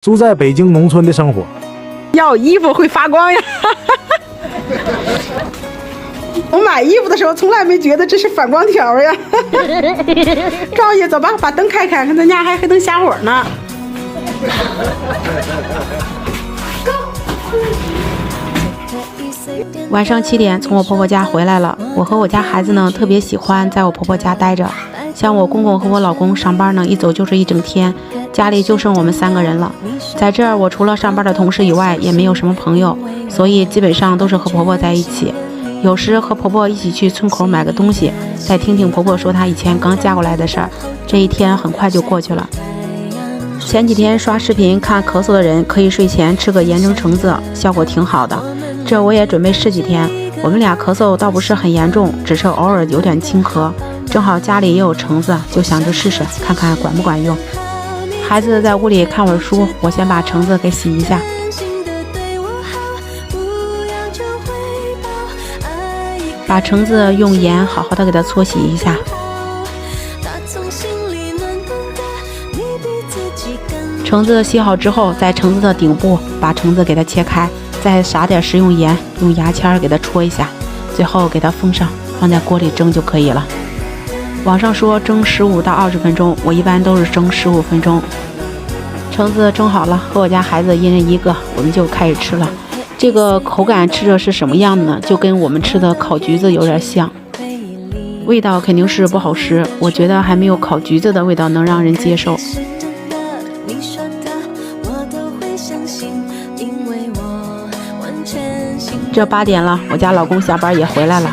住在北京农村的生活，要衣服会发光呀！我买衣服的时候从来没觉得这是反光条呀。赵爷，走吧，把灯开开，看咱家还能瞎火呢。晚上7点从我婆婆家回来了，我和我家孩子呢特别喜欢在我婆婆家待着。像我公公和我老公上班呢，一走就是一整天，家里就剩我们3个人了。在这儿，我除了上班的同事以外，也没有什么朋友，所以基本上都是和婆婆在一起。有时和婆婆一起去村口买个东西，再听听婆婆说她以前刚嫁过来的事儿，这一天很快就过去了。前几天刷视频看咳嗽的人可以睡前吃个盐蒸橙子，效果挺好的。这我也准备试几天。我们俩咳嗽倒不是很严重，只是偶尔有点轻咳。正好家里也有橙子，就想着试试看看管不管用。孩子在屋里看会儿书，我先把橙子给洗一下。把橙子用盐好好的给它搓洗一下。橙子洗好之后，在橙子的顶部把橙子给它切开，再撒点食用盐，用牙签给它戳一下，最后给它封上，放在锅里蒸就可以了。网上说蒸15到20分钟，我一般都是蒸15分钟。橙子蒸好了，和我家孩子一人一个，我们就开始吃了。这个口感吃着是什么样的呢？就跟我们吃的烤橘子有点像，味道肯定是不好吃，我觉得还没有烤橘子的味道能让人接受。这8点了，我家老公下班也回来了。